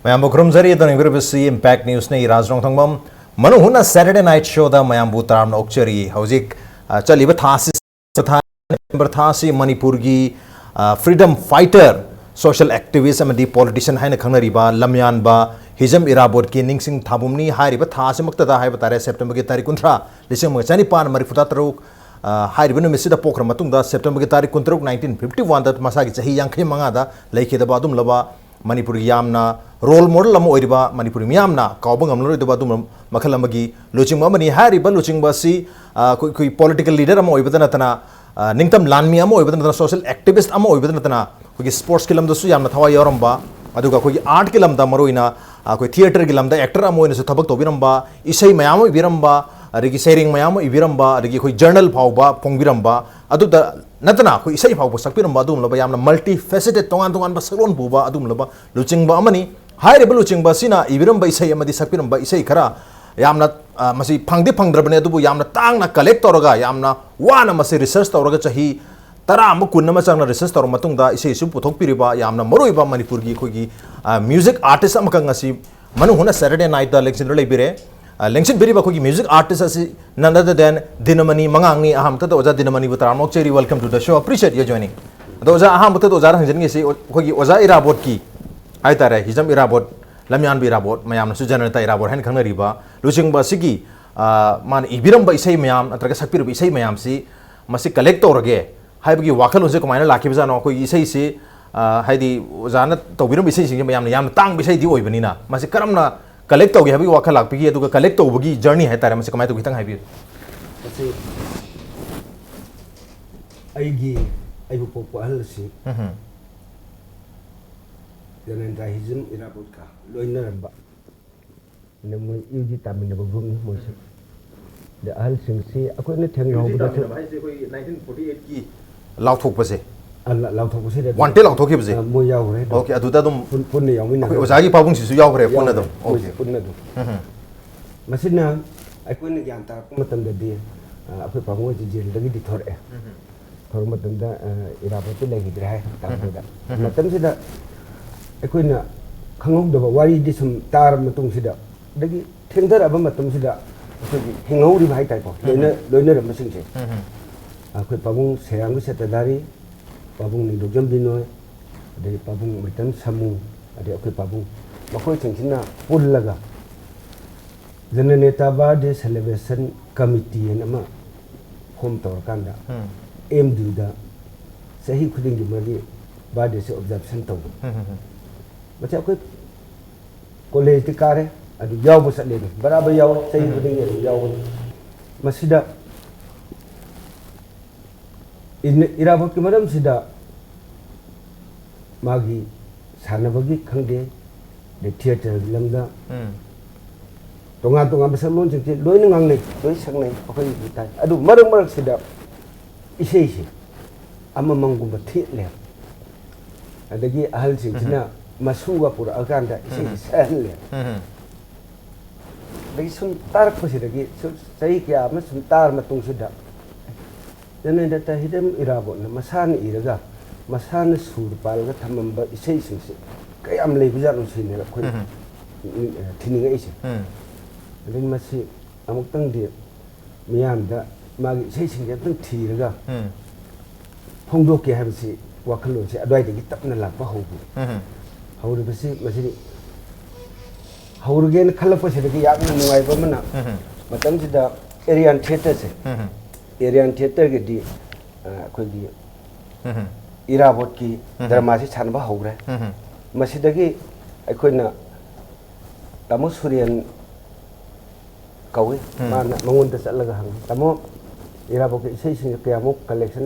Mayam Krumzari, the University Impact News, Raz Nongthombam, Manung Hutna Saturday night show, the Mayam Butaram Okcheri, Hauzik, Chalibathasi, Berthasi, Manipurgi, freedom fighter, social activist, and the politician Haina Kanariba, Lamyan Ba, Hizam Irabot, Ningsing Tabumni, Haribathasi Muktada, Habatare, September Gitari Kuntra, Listen Chanipan, Marifutatruk, Haribun Misida Pokra Matunda, September Gitari Kuntruk, 1951, that Masaki Yanki Mangada, Lake the Badum Lava. Manipuri yamna role model am oiriba Manipuri miyamna kaubang amlo ida badum makhalamagi luching mamani hariba luching basi koi political leader am oibadana tana ningtam lanmi am oibadana tana social activist am oibadana tana koi sports kilam dasu yamna thawa yoramba aduga koi art kilam da maroina koi theater kilam da actor am oina su thabak tobiramba isai mayam ibiramba adigi sharing mayam ibiramba adigi koi journal phauba phongbiramba aduda Natana, who is a power Sapiram Badum Labayam, multifaceted Tongan Basalon Buba, Adum Laba, Luching Bamani, high Luching Basina, Ibiram by Sayama di Sapiram by Isaykara, Yamna Masi Pangdi Pangrabanedu, Yamna Tangna collectoraga, Yamna, one Masi research Toragachahi, Taramukunamasana research or Matunda, Isay Suputopiriba, Yamna Moruiba Manipurgi Kugi, music artist Amakangasi, Manuhuna Saturday night, the Lexin Relabire. Lengsin Biriba Kugi music artist as none other than Dinamani Mangang, Ahamta, Oza Dinamani Butaram, Cherry, welcome to the show. Appreciate you joining. Those are Ahamta, Ozar Hanjani, Oza Irabot Ki, Aitare, Hizam Irabot, Lamian Birabot, Mayam Sujanata Irabot, Han Kanariba, Luching Basigi, Man Ibiram by Say Mayam, Atrasapir by Say Mayamsi, Masi collector again. Haibagi Wakal Uzakamana Lakizano, Isay, Heidi Ozana, Tobirum by saying Yam Tang beside you, Ivanina, Masikaramna. Collect हो गया अभी वाक़ा लाग पिकी है तो collect हो बगी journey है तारे में से कमाई तो कितना है भी ऐसे आई वो पॉपुलर सी जनता हिजम इराबोट का लोइना रंबा नमो यूजी तामिन बगुम मोसे द अहल सिंह से अकोई ने थेंग हो बदा भाई से कोई 1948 की लाउ थोक पे से लाउ थोक पे से वांटे लाउ थोक पे से मो याव रे ओके अदुदा तुम पुन ने याव मिना ओजागी पाबुंग सिसु याव रे पुन दम ओके पुन दम मसिना अकोई ने ज्ञान ता मतम दे अकोई पाबुंग जी जेल दगी दिथोर ए थोर मतम दा इराबोट पे लगी रहा है ताबदा मतम से दा अकोई ना खंगोक दबा वारी दि सम तार मतुंग से दा दगी थेंदर अब मतम से दा अकोई हिंगौरी भाई टाइप लोइना रम सिंग से अकोई पाबुंग सेयांग से तदारी Pabung ni dojam binoy, dari pabung mereka samu, ada okey pabung. Makoi cengkina pun laga. Jadi neta bade celebration committee nama home tour kanda. Aim juga, sahih kuding dimari bade se observation tahu. Macam okey college di kare, ada jauh besar lagi. Beraber jauh, sahih kuding dia jauh. Masih dah. Irabot kemadam sida magi sanabagi khangde de theater lamda tonga besar lon jeng loi nang nei loi sang nei akai tai adu marang sida ise ama mangum bathi le adagi ahal sing sina masuwa pura aganda ise san le lagi sun tar pasidagi sai kya ma sun tar matung sida Jadi data hidam irabot na masan iraga masan sur palga thamamba isai sing se kayam lei bujar no sine la khoi thininga ise then masi amuk tang de miyam da magi isai sing ya tang thiraga phongdok ke habsi wakhalo se adwai de tapna lakpa hobu hawru basi masi hawrugen khalapa se de yakna nuai ba mana matam sida area theater se area theater के दी कोई दी इराबोट की drama से छानबा हो रहा है मसीदगी कोई ना तमो सूर्यन कौवे माना मंगुन तस अलग हंग तमो इराबोट के इसे सिंह के अमुक कलेक्शन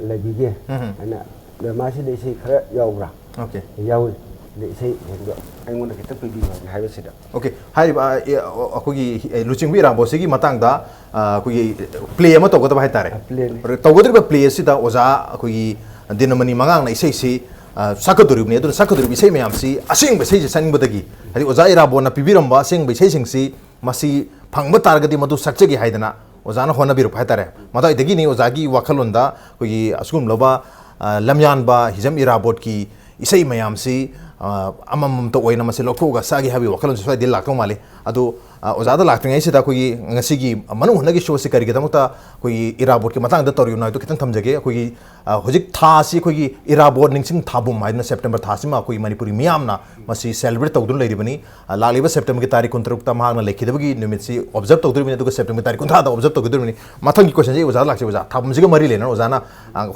लगी के है ना ड्रामा से दे इसे खरा यावरा ओके याव दे इसे हेंगो अंगुन के तक भी हाई बसिदा ओके हाई अखोगी लुचिंग भी राबो सेगी मतंग दा अखोगी प्ले अमा तोगदा भाई तारे तोगदरि प्ले सिदा ओजा अखोगी दिनमनी मंगांग ना इसे से साकदुरिबने अदु साकदुरिबि इसे मयामसी असिंग बसे सनिंबदगी हदि ओजा इराबो ना पिबिरंबा असिंग बसे सिंगसी मसी फंगब तारगदि मदु सक्चेगी हाइदना ओजाना होना बिरु भाई तारे मदा इदगी नि ओजागी वाखलोंदा अखोगी असुम लबा लमयानबा हिजम इराबोट की इसे मयामसी amam to oina mase lokhoga sagi habi wakalon sai dil laktong male adu ozada lakting sida koi ngasigi manu hunagi show se kari gedamta koi irabot ke matang da tor unai to kitang thamjage koi hojik tha si koi irabot ningsing thabum maina september tha sima koi manipuri miyamna masi celebrate tawdun leiribani laliba september ki tarikh 29 ta mahna lekhidabagi nimit si observe tawduribani adu september tarikh 30 da observe tawduribani mathang ki question je ozada lakse oza thabum jiga mari lena ozana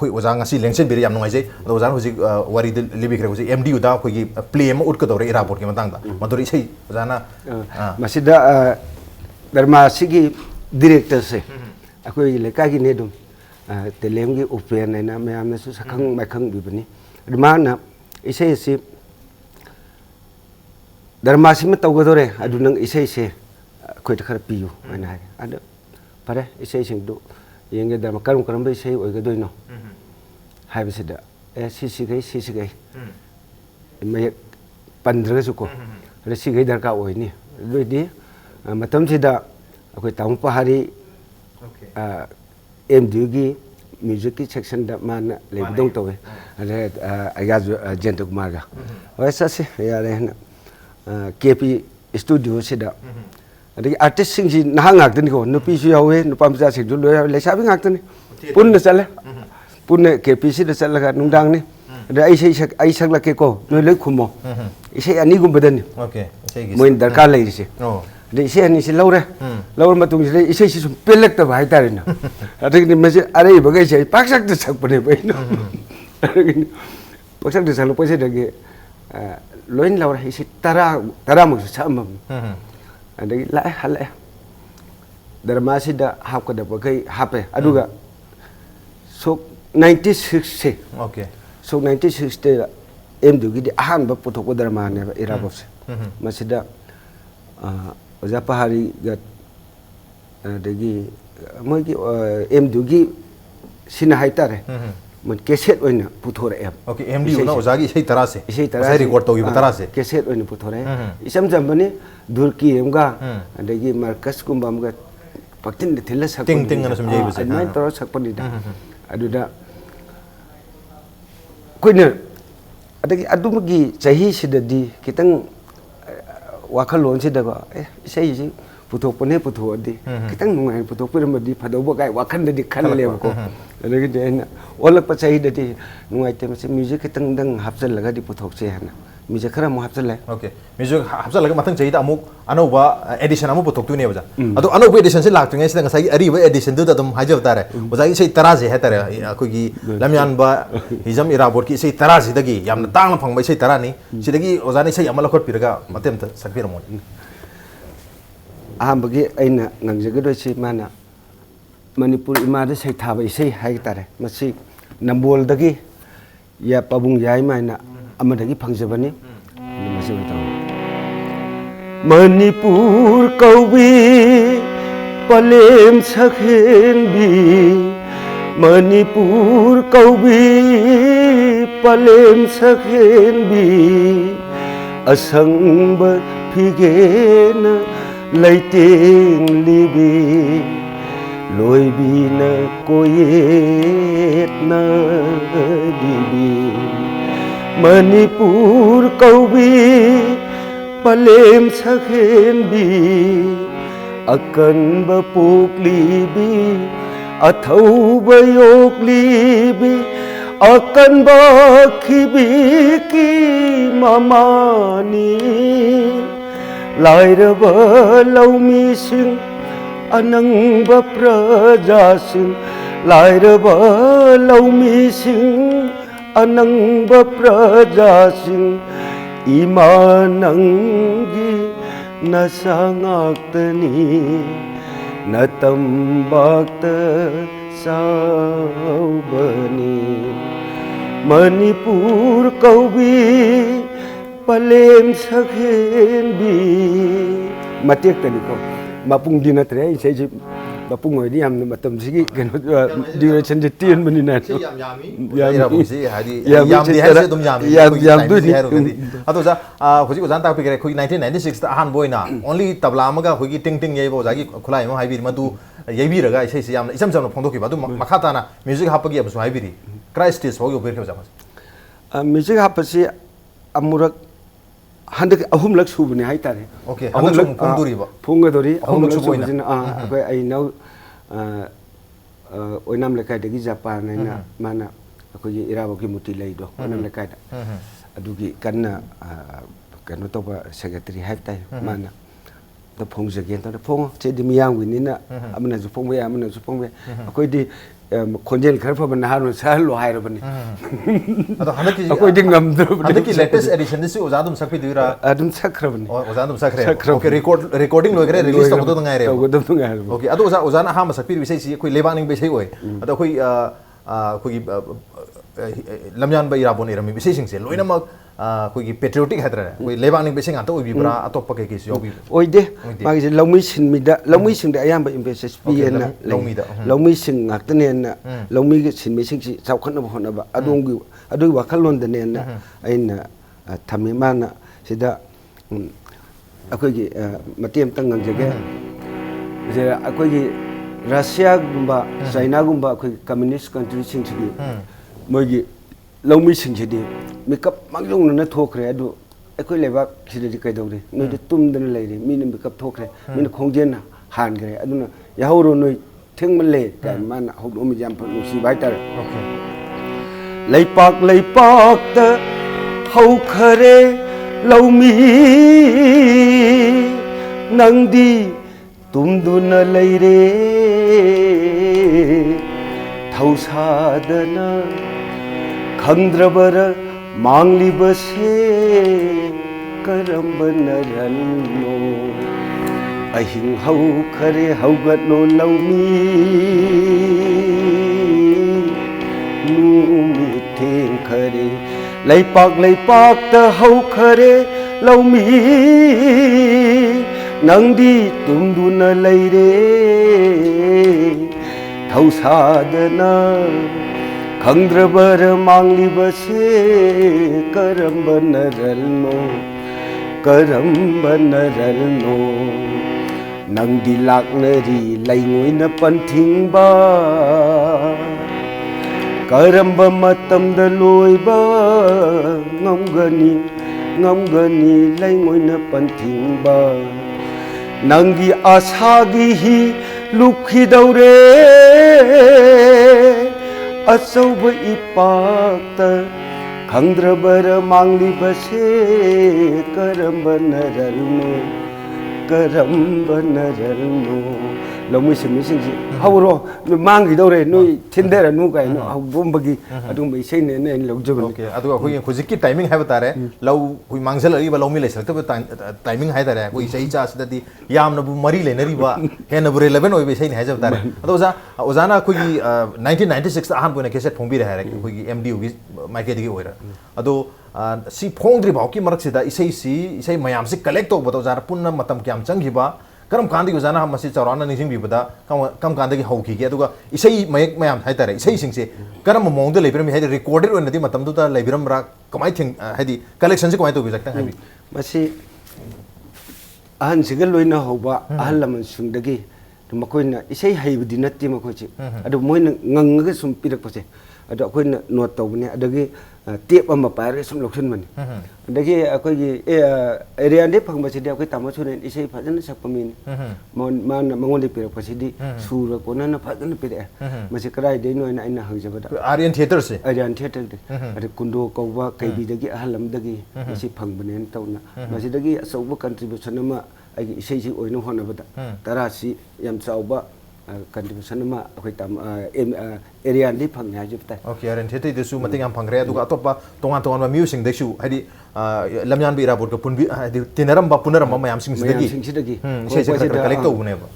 koi oza ngasi lengsen biri yam ngai je ozana hojik wari libi kre hojik mdu da koi play ma ut ka dore irabot ke matang da maduri sei ozana masida dharma sigi director se akoi leka gi ne dum telem gi open na me amna su sakhang makhang bi bani dharma na isai si dharma si ma tawgadore adu nang isai se akoi ta khar piyu ana hai adu pare isai sing du yenge dharma karum karam bai sei oi ga doi no hai bisida si gai me pandra su ko re si gai dar ka oi ni doi di matam sida akoi taung pahari MD gi music ki section da man le dong to we ale aga Jentuk Marga wa sa se ya re na KP studio sida adi artist sing ji na ngak tin ko no pi su yawe no pam sa sing lo le sa bi ngak tin pun na sale pun ne KP sida sala ga nung dang ni da ai sak la ke ko no le khumo isai ani gum badan okay isai gi moin darkar lai se de isai ani se laure laure matung se isai si sum pelek ta bai tar na adik ni mase are ba gai sai pak sak ta sak pane bai no pak sak ta sak lo pase de ge loin laure isai tara mu sa mam adik la hala dharma sida hap ka da ba gai hape aduga so 96 se okay so 96 te MD gi de ahan ba puthok ko dharma ne irabot se masida oza pahari ga dagi moi gi MD gi sina haitare man cassette oina puthore em okay MD na oza gi sei tara se record to gi tara se cassette oina puthore isam jam bani durki em ga dagi markas kumba am ga paktin de thilla sak ting ting na samjai base mai toro sak pani da adu da koina adagi adumagi chahi sidadi kitang wakalon sida ba sei ji puthok pone puthok di kitang nungai puthok piram di phadau ba gai wakan di khan le ko adagi de na olak pa chahi di nungai te se music kitang dang hapsal laga di puthok se na music khara mo hapsal le okay music hapsal laga matang chahi da amuk anoba edition amu puthok tu ne baja adu anoba edition se lak tu ngai se ngai sai ari ba edition du da dum hajaw tare baja sei tara je ha tare ko gi lamyan ba hijam irabot ki sei tara ji dagi yamna tang phang ba sei tara ni sidagi ozani sei amala khot piraga matem ta sakpir mo ahambagi aina ngangjaga do si mana manipur ima da sei thaba sei hai tare masi nambol dagi ya pabung yai maina amadagi phangjabani masi ta manipur kaubi palem sakhen bi manipur kaubi palem sakhen bi asang ba phigena leiting libi loi bi na koyet na dibi manipur kaubi palem sakhen bi akan ba pok libi athau ba yok libi akan ba khibi ki mamani lairaba laumi sing anang ba praja sing lairaba laumi sing anang ba praja sing imanangi nasangaktani natambakta saubani manipur kaubi palem sakhen bi matek tani ko mapung dinatre sei ji mapung oi diam matam sigi keno duration de tien mani na yam yami ira bu si hadi yam di hase dum yam du ni ado za hoji ko janta pigre khoi 1996 ta han boina only tabla amaga hogi ting ting yei bo jagi khulai mo haibir madu yeibi raga sei si yam isam sam phongdo ki badu makhata na music hapagi absu haibiri christ is hogi ber ke jama music hapasi amurak 한데 아홉 수분이 하이따래. 오케이. 한dak 퐁두리바. 퐁가도리 아홉 수분이나. 수분이나 아그 아이나 오이남 레카이데기 자판이나 마나 아코기 이라보기 무티 레이도 오이남 레카이다. 아두기 간나 kano to ba secretary have tai mana to phong again to phong che di miyang win na amna ju phong we amna ju phong we akoi di khonjel khar fa ban hanu sa lo hai ro ban ado hanaki akoi di ngam do hanaki latest edition this ozadum sakpi dira adum sakra ban ozadum sakre okay recording lo gre release to do ngai re to do ngai re okay ado ozana ha ma sakpi bisai si koi lebaning bisai oi ado koi koi lamyan ba irabon irami bisai sing se loina mak koi patriotic hadra koi lebaning bisai ngata oi bibra atop pa ke ke yo bi oi de ma gi longmi sin mi da ayam ba investors pi na longmi sin ngak ta ne na longmi gi sin mi sing si chau khan ba hona ba adong wa khalon da ne na aina thami mana sida akoi gi matiem tang ngang jege je akoi gi Russia gumba China gumba akoi communist country sing si mogi longmi sing si di makeup mangjong na thokre adu akoi leba sidadi kai dawre noi de tum dana leire min makeup thokre min khongjen han gre aduna yahoro noi thengmale kan man hobom jam phu si bai tar okay leipak ta hau khare longmi nangdi tumduna leire thausadana khandrabara manglibase karambana ranno ahing hau khare haugatno laumi numi theng khare leipak ta hau khare laumi nangdi tumduna leire thausadana khandrabara manglibase karambana ranno nangdi laknari laingoina panthingba karamba matamda loiba ngamgani laingoina panthingba nangi asagi hi lukhi daure asauba ipakta khandrabara manglibase karambana ranno lomui sing hawro mangi daure noi thindera nu kai no bombagi adum bai sei ne logjob okay adu khoi khujiki timing hai batare law hui mangjal ari ba lomi le sakta timing hai tare koi sei cha sidadi yam na bu mari le nari ba he na bure 11 oi bai sei ne hai jab tare adu ozana khoi 1996 ahan boina keset phombi re hai khoi mdu gi maike digi oira adu si phongdri bau ki marak sida isei mayam si collect to bato jar punna matam kyam changi ba karam kandi ko jana masi charana nising bi bada kam kandi gi hauki gi aduga isei mayek mayam hai tare isei sing se karam mong de lebiram hai recorded on nadi matam du ta lebiram ra kamai thing hadi collection se kamai to bi jakta hai bi masi ahan sigal loina hoba ahal laman sungdagi makoina isei haibudi natti makochi adu moina ngangaga sum pirak pase adu akoina note tawbani adagi tep ama pare sum loksun mani adagi akogi area de phangba sidi akoi tama sunen isei phajana sakpamin man mangonde pirak pasidi sura kona na phajana pire masi krai de no ina hangjabada Aryan theater se Aryan theater de adu kundo kawba kaibi dagi ahalam dagi isi phangbane tawna masi dagi asauba contribution ama ai isei si oina honabada tarasi yam chauba contribution ama akoi tam area ni phangya jipta okay Aryan theater de su mating am phangre aduga atopa tongan ba music de su hadi lamyan bi rabot ko punbi hadi tinaram ba punaram ma yam sing sidagi sei se collect to bune ba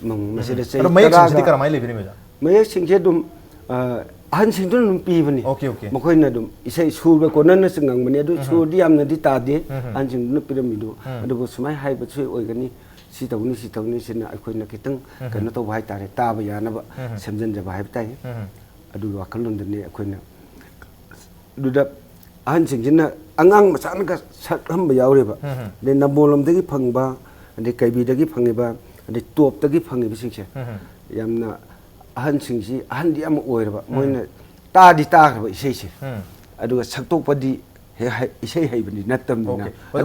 masi de sei mayek sing sidi karamai le bini me mayek sing je dum ahan sing dum pi bani okay makoi na dum isei surba konan na singang mani adu sur di am na di ta de an sing dum piramidu adu sumai hai ba chui oigani si tawni sina akoi na kitang kana to bai tare ta ba yana ba semjan ja bai tai adu wakalon de ne akoi na du da an sing jina angang masan ka sakham ba yaure ba de nabolom de gi phangba de kaibi de gi phangiba de top de gi phangi bising se yamna ahan sing si ahan di am oira ba moina ta di ta ba isei se adu saktok pa di isai hay bani natam ni na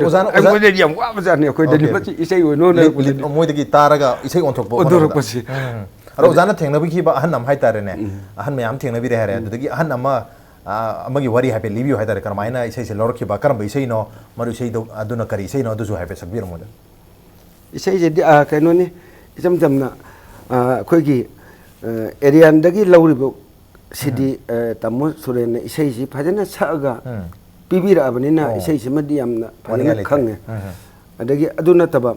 ozana ko de yam wa bazan ko de ni isai wo no na moi de gi taraga isai on thok bo odor ko si aro ozana thengna bi ki ba ahan nam hai tare ne ahan mayam thengna bi re hare du gi ahan amma amagi wari hape libiu hai tare karmaina isai se lor ki ba karam isai no maru isai do aduna kari isai no du ju hape sabir mo isai je ka no ni jam jam na ko gi area ndagi lawri bo sidi tamu suren isai si phajana saga pibira abanina isai si madi yamna phajana khange adagi aduna taba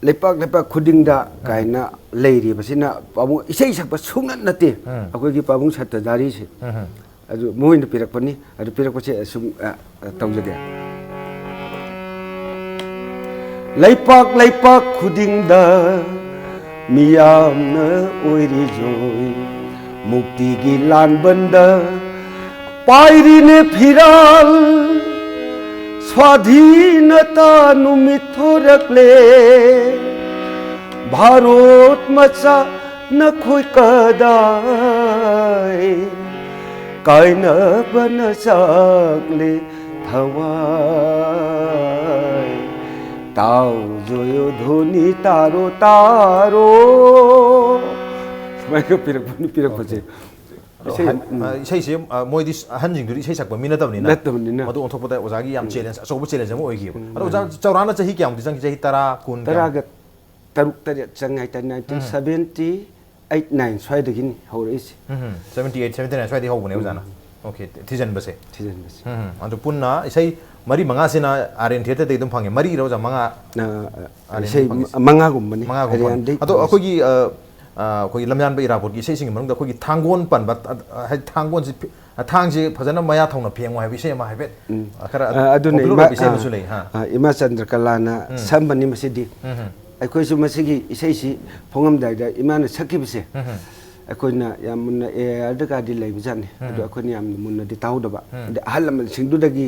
lepak khudingda kaina leiri basina pamu isai sakpa sungat nate akoi gi pabung satta dari si adu moin pirak pani adu pirak pache sum tawjade lepak khudingda miyamna oiri joy mukti gi lan banda pairi ne phiral स्वाधीनता नुमिथोरकले भारत मचा नखोय कदाय कायन बन सकले थवाय ताव जोयो धोनी तारो तारो समय को पिरक बजे isai se moi dis ahan jing duri isai sakba mina tabni na madu on thokpa ozagi yam challenge so bu challenge mo oigi aro oza chaurana chahi kyam disang chahi tara kun tara ga taruk tari changai ta 1978 swai dagin haurais 78 79 swai di hobune ozana okay thijan base ando punna isai mari manga sina aren theater de dum phange mari roja manga isai manga gumbani ado akogi कोई लमयान बे इरापोर्ट की sensing Manang दा कोई थांगोन पन बत थांगोन से थांग से फजना मया थौना फेंग हाय बिसे मा हायबे खरा अदुने बिसे बिसुले हा इमा चंद्र कलाना संबनी मसिदि अखोय सु मसिगी इसेसी फोंगम दाइदा इमाना सकि बिसे अखोयना यामना ए अदका दि लैब जाने अदु अखोयनि याम मुन्ना दि ताउदबा Ahlam सिंगदुदगी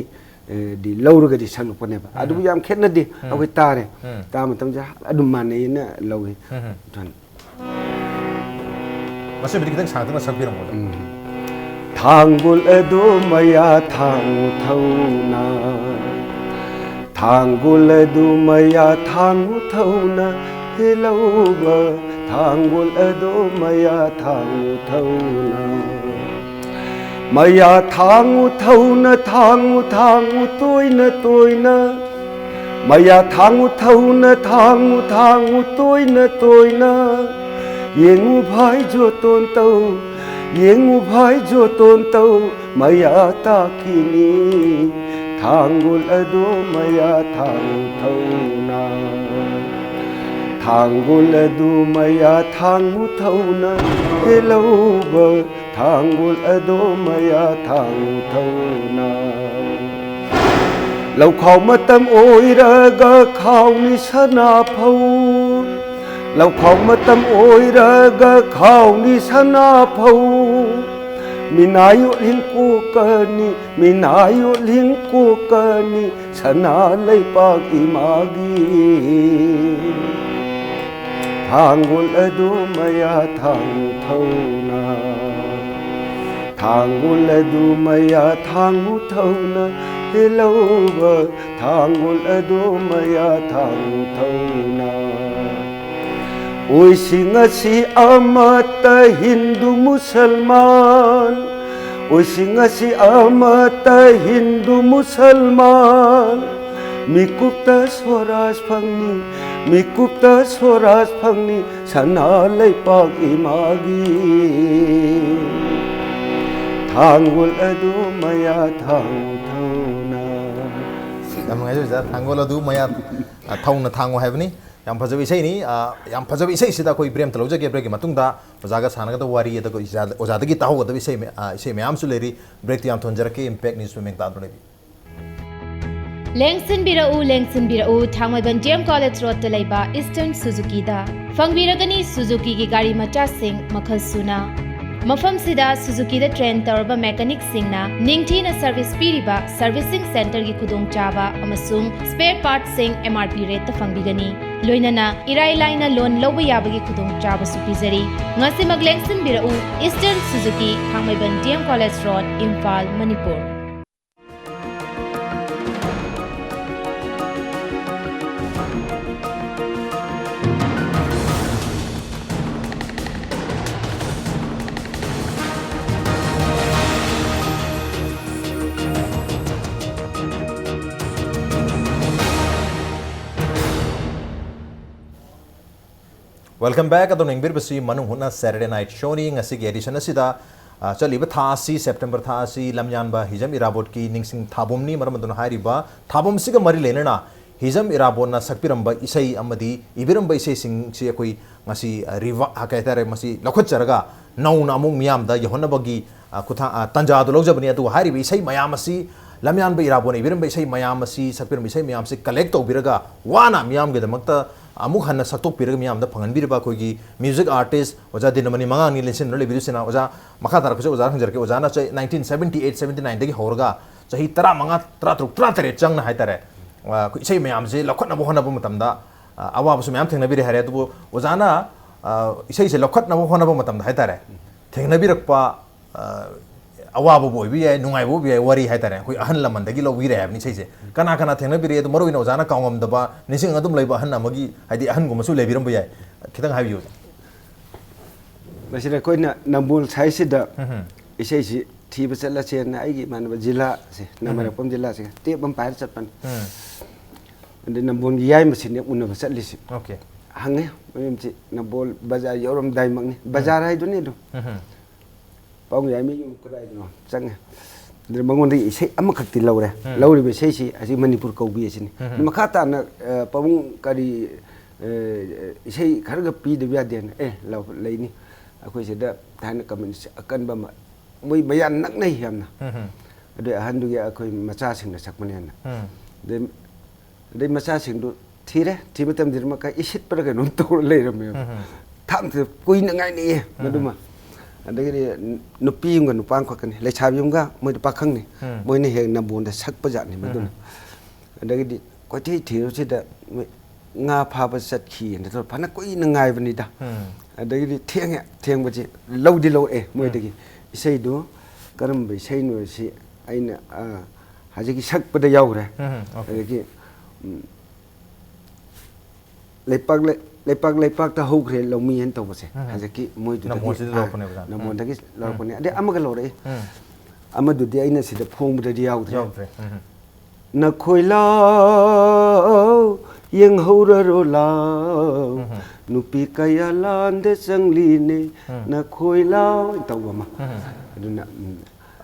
di lawruga di salupane ba adu yam khenna di akoy tare ta matam ja adu manena lawi dan masih beri kita sangat sakbir mo Thanggul edo maya thangu thauna Thanggul edo maya thangu thauna helauba Thanggul edo maya thangu thauna Maya thangu thauna thangu toina Maya thangu thauna thangu toina Yengu bhai jo ton tau maya takini Thanggul ado maya thangu thauna Thanggul ado maya thangu thauna helauba Thanggul ado maya thangu thauna Lau khau matam oiraga khau ni sana phau Lau khau matam oiraga khau ni sana phau Minayo ling ko kani sana lay pag imagi Thanggul ado maya thangu thauna Thanggul ado maya thangu thauna helauba Thanggul ado maya thangu thauna Oi singasi amata Hindu Musalman Oi singasi amata Hindu Musalman Mikupta swaraj phangni sana lay pag imagi Thanggul ado maya thangu thauna Amngai jo ja thanggul ado maya thauna thangu haibni yam phajabi sei ni yam phajabi sei sida koi brem talo jage break matung da ojaga sanaga da wari da ko oja da gi tahu da sei me am su leri break yam thonjara ke impact news me ta do lebi Lengsin birau Thangmaiban JM College Road ta laiba Eastern Suzuki da fangbiragani Suzuki gi gari macha sing makhal suna Mafam sida Suzuki da train tarba mechanic singna ningthina service piriba servicing center gi khudong chaba amasung spare parts sing MRP rate ta fangbigani loinana irai laina loan loba yabagi khudong chabasu pizari ngasimag lengsin birau Eastern Suzuki Thangmaiban DM College Road Imphal Manipur. Welcome back. Adon ingbir basi Manung Hutna Saturday night show ni ngasi gi edition asida chaliba thasi September thasi lamyan ba hijam irabot ki ningsing thabum ni maram adon hairi ba thabum siga mari lenana hijam irabot na sakpiram ba isai amadi ibiram ba isai sing si koi ngasi riva hakaitare masi lakhot charaga nauna amung miyam da yahonna bagi kutha tanja do logjabani adu hairi ba isai mayam asi lamyan ba irabot na ibiram ba isai mayam asi sakpiram isai mayam si collect to biraga wana miyam ge damakta amuk hanna saktok pirag miyam da phangan birba kogi music artist oja dinamani mangang ni lensin no lebidu sena oja makha tar khuje oja hanjar ke oja na 1978 79 dagi horga chahi tara manga tra truk tra tare chang na haitare ko isai miyam je lakhot na bo hona bo matam da awa bu miyam thengna bire hare du oja na isai se lakhot na bo hona bo matam da haitare thengna birak pa awa bo boy bi ai nungai bo bi ai wari haitare ko ahan laman dagi lo wi re ni sei se kana kana thengna bire du maro ina oja na kawngam da ba nising adum leiba ahan amagi haidi ahan gumasu leibiram ba yai khitang habiyu masira koina nambul saisida isai si thi basala se na ai gi manaba jila se namara pom jila se te bam pair chatpan ande nambul gi yai masin ne unna basali si okay hange mem si nambul bazar yoram dai magni bazar hai du ne do pong yai mi yum krai do chang de mangon di isai amakak ti laure laure be sei si asi manipur kau bi sini makata na pong kari isai kharga pi de bya den law leini akoi se da thana kamen akan ba moi bayan nak nei yamna de ahan du ya akoi macha sing na sakmane na de macha sing du thire thimatam dirma ka isit par ga non to le ram tham the kui na ngai ni maduma adagi nupi yum ga nupang ko kan le chab yum ga moi da pakhang ni moi ni he na bon da sak pa ja ni maduna adagi ko thi thi ro da nga pha ba sat khi ne to phana koi na ngai bani da adagi theng ba ji lo di lo moi dagi isai do karam bai sai no si aina hajigi sak pa da yaw re adagi lepak ta hok re lo mi hen to base hajaki moi du namon dagi lo pone ade amaga lo re amadu de aina sida phong bu da yaw re na khoila yeng hora ro la nupi kaya lan de sangli ne na khoila taw ma aduna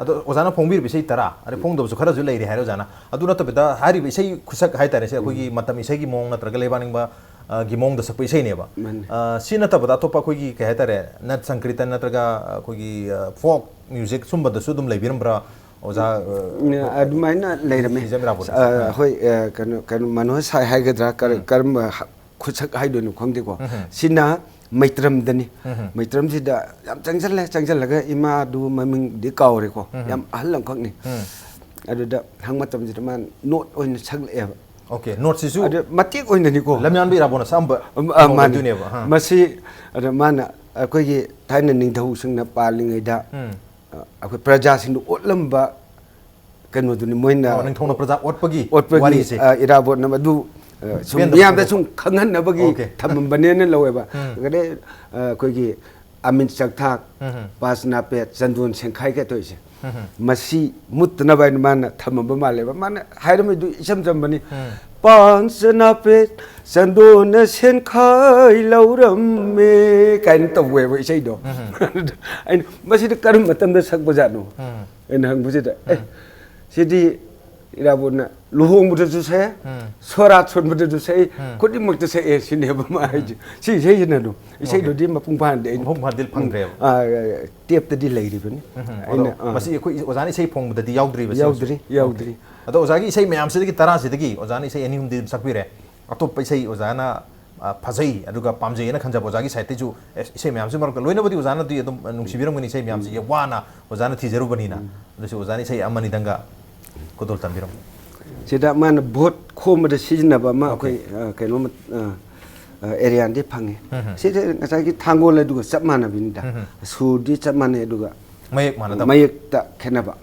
ado ozana phongbir bi sei tara are phong do su khara ju lei re haro jana aduna to beda hari bi sei khusak hai tare se khoi matam isai gi mong na traga lebaning ba gi mong da sapai sei ne ba sina ta bada to pa khoi gi ka hai tare nat sankritan na traga khoi gi folk music sumba da su dum lei biram bra oza admaina leirame hoi kan mano sai hai gadra karam khusak hai do nu khong de ko sina maitram dani maitram si da yam changjal laga ima du maming di kaw re ko yam ahlang khak ni adu da hang matam ji man note oin chak le okay note si su adu matik oin ni ko lamyan bi rabona samba man du ne ba masi adu mana akoi gi thaina ning thau sing na palingai da akoi praja sing du otlam ba kanu du ni moina ning thona praja otpagi wari se irabot na du yam da sung khangan na bagi tham bane ne lowe ba gade koi gi amin chak thak pas na pe chandun sengkhai ke toi se masi mut na ba man tham ba ma le ba man hairam du isam jam bani pas na pe chandun sengkhai lauram me kan to we ba isai do ai masi de karam matam da sak ba ja no en hang bu se da sidi irabona luhong bu du se sorat son bu du se kodi mak du se sine ba ma ji si sei na do sei do di ma pung pan de pung pan dil phang re tiap ta di lai ri bani aina masi ko ozani sei phong bu da di yaudri ba yaudri ado ozagi sei mayam se gi tara se dagi ozani sei ani hum di sakpire atop pai sei ozana phajai aduga pamjei na khanja ozagi sai te ju sei mayam se mar loina bodi ozana di adum nungsibiram gani sei mayam se ye wana ozana thijeru bani na ado ozani sei amani danga kodol tambiram sida man bot khom da sijna ba ma koi kaino area दे फंगे सिदे ngasa ki thangol adu chap mana binda sudi chap mane adu mayek mana da mayek ta khenaba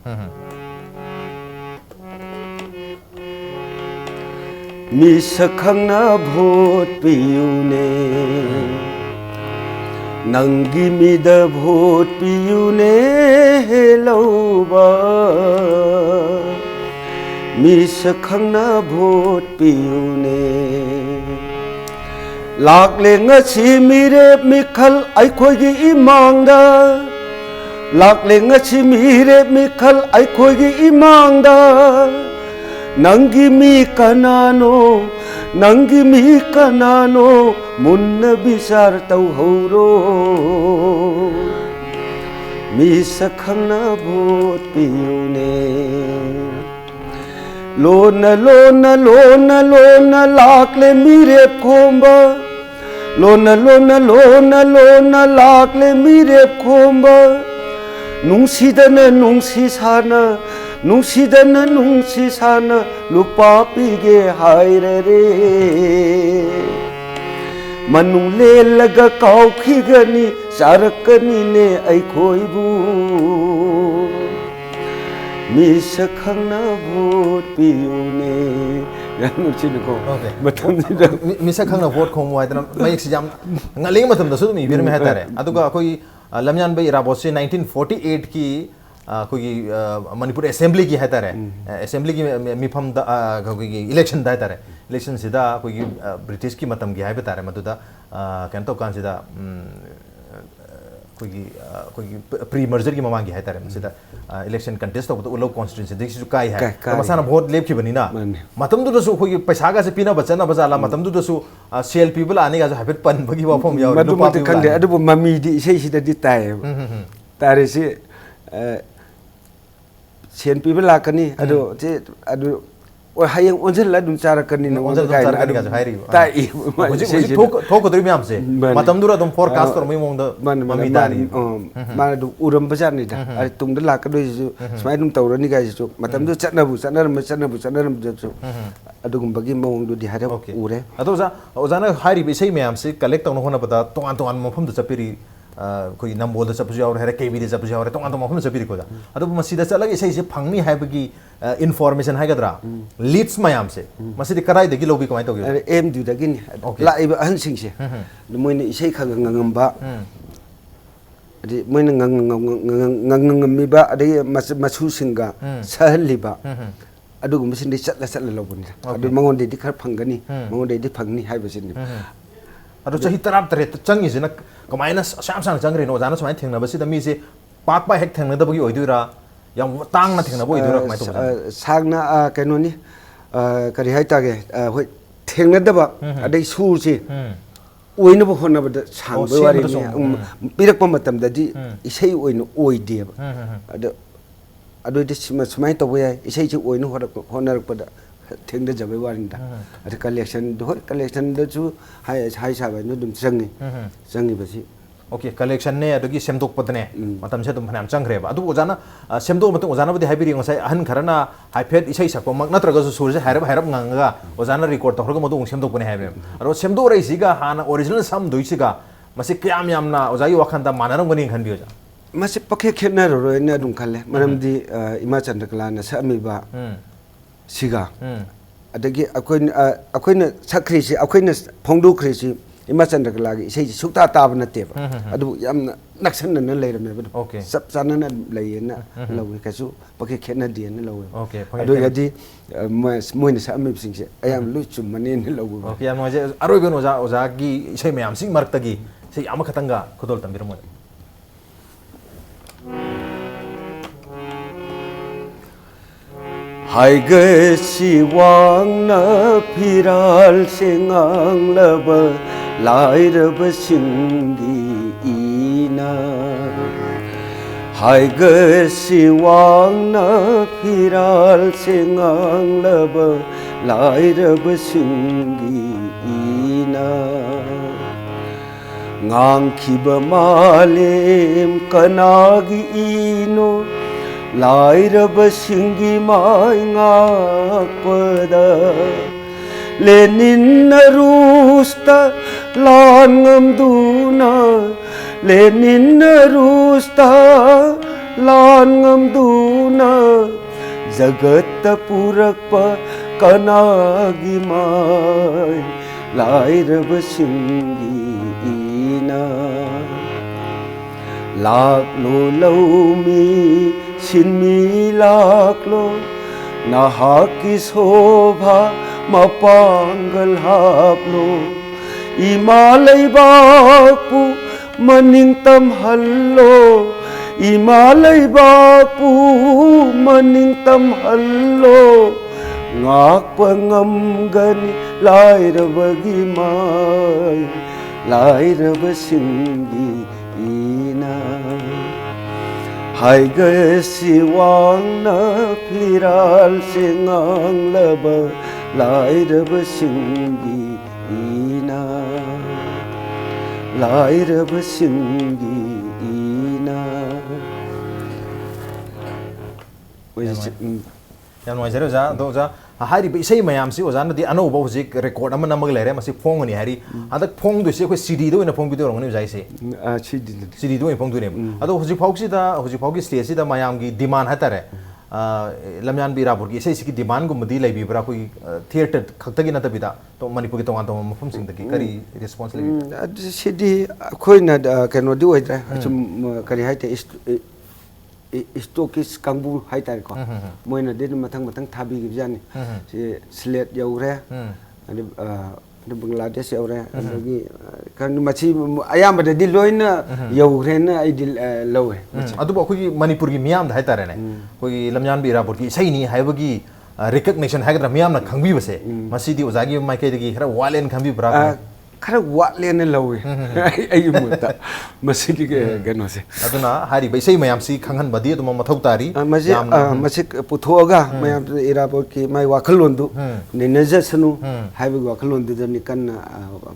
mi sakhangna bhot piyune nangi mi da bhot piyune heloba mi sakhangna bhot piyune lakh लेंगा सी मेरे मिखल आई कोई की इमांगा लाख लेंगा सी मेरे मिखल आई कोई की इमांगा नंगी मी कनानो मुन्न बिसार तौ होरो मी सखंगना भोट पियूने लोना लाख ले मेरे खोंबा लोना लाख ले मेरे खोंबा नुंसीदना नुंसी साना लुपा पीगे हायरे रे मनुं ले लगा काउखिगनी सारकनी ने अइखोइबू मी सखंगना भोट पियूने यानु चिनको मतम mi sakhangna vote khom wai dana mayek si jam ngaling matam da su mi bir me hatare aduga koi lamyan bai rabot se 1948 ki koi manipur assembly ki hatare assembly ki mifam da koi election da hatare election sida koi british ki matam gi haibe tare maduda kan to kan sida koi pre merger ki mamang gi hatare sida election contest to ulo constituency dik su kai hai masana vote lep ki bani na matam du su koi paisa ga se pina bachana bajala matam du su sel people ani ga habit pan bagi wa phom yaw madu madu khande adu mami di sei sida di tai tare si sel people la kani adu o hayang onjel la dum chara kani na onjel kai adu ga hairi tai hoji thok dri myam se matam du ra dum forecast tor mai mong da mami dari ma du uram bazar ni da ari tung da la ka doi su smai dum tawra ni ga su matam du chatna bu su adu gum bagi mong du di hare ure adu za na hairi bi sei myam se collect tong hona bada ton mofam da chapiri koi nambol da chapu jaw hare kb da chapu jaw hare ton mofam chapiri ko da adu masida chalagi sei se phangni haibagi information haigadra leads mayam se masidi karai dagi lobi kamai to em du dagi ni la iba han sing se moi ni sei khang ngam ba adi moi na ngam mi ba adi masu singa sahli ba adu gum sin di chatla lobuni adu mangon de di khar phangani mangon de di phangni haiba sin ni adu chahi tarap tare changi jina kamaina sam sang changre no jana samai thengna basi da mi se pak pa hek thengna da bagi oidura yang tang na thengna boi dura kamai to sagna kaino ni kari hai ta ge hoi thengna da ba adai su si oina bo hona ba sang bo wari ni pirak pa matam da di isei oina oide ba adu di samai to boy isei chi oina hona rak pa da thengda jabe warin da adu collection da chu hai sa ba no dum changi basi okay collection ne adugi semdok padne matam se dum phanam changre ba adu ojana semdok matung ojana bodi haibiri ngasai ahan kharana haiphet isai sakpo mak natraga su surje hairab nganga ojana record to horga madung semdok bane haibe aro semdok rai siga hana original sam duisiga masi kyam yamna ojai wakhanda manaram gani khan bi oja masi pakhe khenna ro na dum khalle maramdi ima chandrakala na sami ba siga adagi akoina sakri si akoina phongdu khri si ima chandrakala gi sei sukta tab na te ba adu yamna naksan na leirame ba sab sana na leina lawi kasu pakhe khenna di na lawi adu yadi moina sami sing se ayam lu chum mane na lawi okay am je aroi ben oja gi sei mayam sing mark tagi sei ama khatanga khudol tambir mo Haiga siwang na piral singang laba lairaba singgi ina Haiga siwang na piral singang laba lairaba singgi ina Ngang kiba malim kanagi ino Lairaba singgi mai ngakpada Lenin na rusta laan ngamduna Lenin rusta laan ngamduna Jagata purakpa kanagi mai lairaba singgi ina laklo laumi sinmi laklo nahaki sobha mapangal haplo imalay bakpu maning tamhallo imalay bakpu maning tamhallo ngak pangamgani lairabagi mai lairaba singgi ina hai gasi wang na piral singang laba lairaba singgi ina lairaba singgi ina yam noi zero za do za hari bi sei mayam si ozan di ano bo zik record amana mag lere masi phong ni hari adak phong du se ko cd do ina phong bi do rong ni jai se cd do phong du ne ado hoji phok si da hoji phok ki stage si da mayam gi demand ha tare lamyan bi rabur gi sei si ki demand gu madi lai bi bra ko theater khakta gi na ta bi da to manipur gi tongan to mafum sing da ki kari response lai cd khoi na kano di oi da chum kari hai te stokis kangbu hai tar ko moina den mathang mathang thabi gi jani se slate yaure ani bangladesh yaure agi kan machi ayam da di loina yaure na ai dil lowe adu ba khoi manipur gi miyam da hai tar ne khoi lamyan bi rabur gi sei ni hai ba gi recognition hai ga miyam na khangbi ba se masi di ozagi mai kai gi khara walen khangbi bra khara watlene lowe ai muta masi gi gano se aduna hari ba sei mayam si khanghan badi to mathau tari masi masi puthoga mayam irabor ki mai wakhalon du ne najasanu haiba wakhalon du ni kan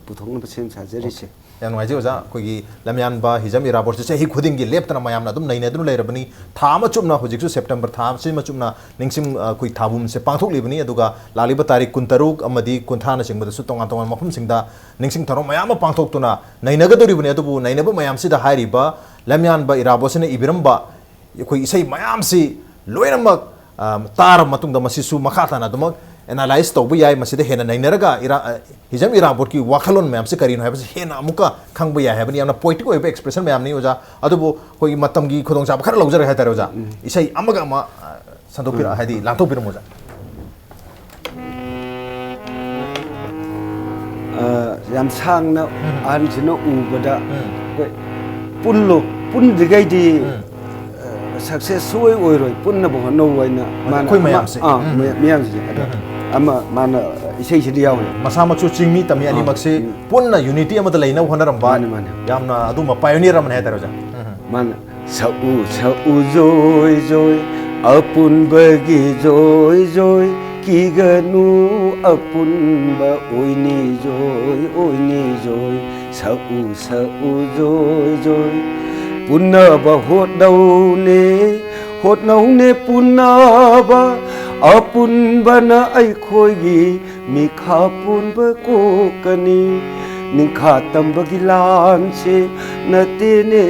puthong na sem sa jeri se yan wai joza ko gi lamyan ba hijam irabor se hi khuding gi leptana mayam na dum naina dum leirabani thama chumna hojik su september tham si ma chumna ningsim koi thabum se pangthok libani aduga laliba tarik kuntaruk amadi kuntha na singba su tonga tonga mafum singda ningsing tharo mayam ma pangthok tuna naina ga dori bani adubu naina ba mayam si da hairi ba lamyan ba irabor se ne ibiram ba koi isai mayam si loinamak tar matung da masisu makhata na dumak analyze to bu yai masida hena nainaraga hijam irabor ki wakhalon mayam se karin haibase hena amuka khangba yai habani amna poetic oiba expression mayam ni oja adubo koi matam gi khudong sa khar lawjar ha tar oja isai amaga ma sandopira hadi langtopira moja yam sang na an sino ubada punlo pun digai di success suai oiroi punna bo no waina mana koi mayam se mayam se ama mana isai se diaw masa machu chingmi tami ani makse punna unity amada leina honaram ba yamna adu ma pioneer amna ha tar oja mana sau joy joy apun bagi joy joy ki ganu apun ba oini joy sau joy joy punna ba hot dau ne punna ba apun bana ai khoi gi mi kha pun ba ko kani ning kha tam ba gilan se na te ne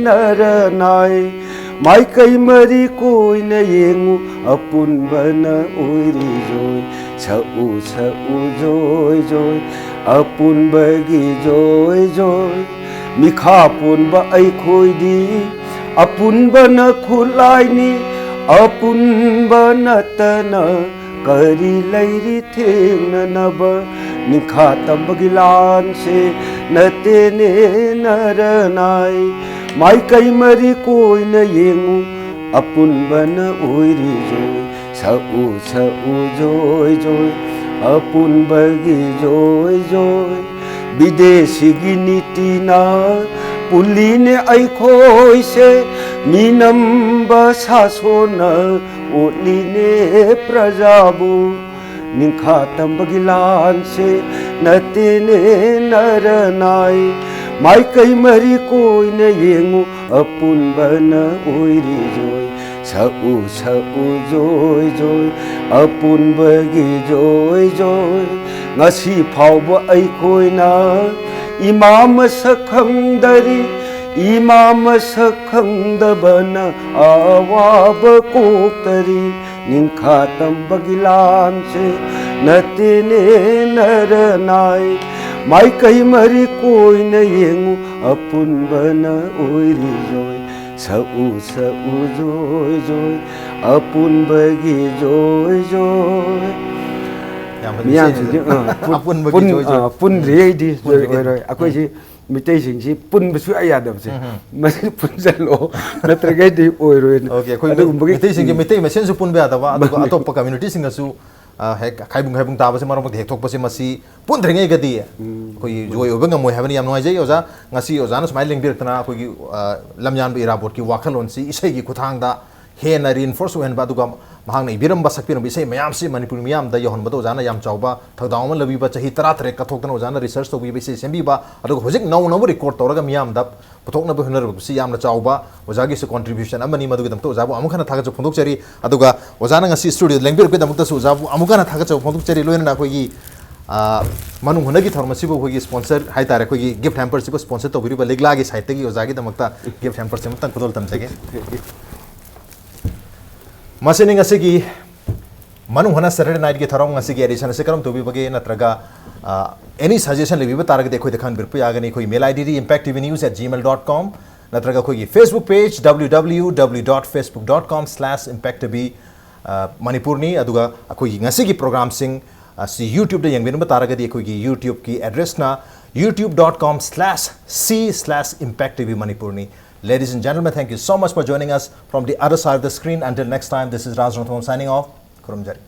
naranai mai kai mari koi na yengu apun bana oiri joy sau joy apun ba gi joy mi kha pun ba ai khoi di apun bana khulai ni apun bana tana kari lairi thengna naba ni kha tam ba gilan se na te ne naranai mai kai mari koi na yengu apun bana oiri joy sau joy apun ba gi joy विदेशी की नीति ना पुली ने आई खोई से मीनम बसासो न ओली ने प्रजाबु निखा तंबगिलान से नते ने नरनाई माई कई मरी कोई ने येंगु अपुन बन ओइरी जोय sau joy अपुन बगी joy ngasi phawba ai khoina इमा मसक खंगदरी इमा मसक खंगदबना आवाब कोक्तरी निंखा तंबगी लामसे नतेने नर नाय माई कई मरी कोई न येंगु अपुन बना ओइरी जोय सऊ जोय जोय अपुन बगी जोय जोय पुन रेडी अखोई मिटई सिंसी पुन बसु आयादबसे मसे पुन चलो नत्रगैदि ओइरोय ओके कोई मिटई सिंगे मिटई मसेन सु पुन बे आदबा अदुगा अतोप कम्युनिटी सिंगसु खाइबुंग खाइबुंग ताबसे मरम हेक थोकपसे मसी पुनद्रिङै गदि कोई जोय ओबंग मोय हाबनि याम नोय जै ओजा ngasi ओजा न स्माइल लिंबिरतना कोई लमयान इराबोट की वाखलोन सी इसै की खुथांगदा हेन रिइनफोर्स होन बा दुगा महांग नै बिरम बसकपिरम इसै मयाम से मणिपुर मियाम द यहन बदो ओजा न याम चावबा थगदाव लबि बा चही 33 कथोकन ओजा न रिसर्च तो बि इसै सेंबि बा अदुगा होजिक नौ नौ रिकॉर्ड तोरगा मियाम द पुथोकना बु हुनर बसी याम न चावबा ओजा की से कंट्रीब्यूशन अमनि मदुगा दम तो ओजा बु अमुखना थागा फोंदोक चरी अदुगा ओजा न ngasi स्टूडियो लेंबिर पे दमुक तसु ओजा बु अमुखना थागा फोंदोक चरी लोयना ना कोई मनुंग हुनगी थर्मसिबो कोई स्पॉन्सर हाय तारे कोई गिफ्ट हैम्पर सिबो स्पॉन्सर तोबिरिबा लेगलागी साइट तगी ओजागी दमकता गिफ्ट हैम्पर से मतन खुदोल तमसगे मसिनिंग असिगी मनुंग हुना सैटरडे नाइट के थरम असिगी एडिशन से करम तोबिबगे नत्रगा एनी सजेशन लेबिबा तारग देखो देखन बिरपु यागनी कोई मेल आईडी impacttvnews@gmail.com नत्रगा कोई फेसबुक पेज www.facebook.com/impacttv मणिपुरनी अदुगा कोई ngasi प्रोग्राम सिंग सी यूट्यूब द यंगबिन तारगदी कोई यूट्यूब की एड्रेस ना youtube.com/c/impacttv manipurni. Ladies and gentlemen, thank you so much for joining us from the other side of the screen. Until next time, this is Nongthombam signing off. Kurumjari.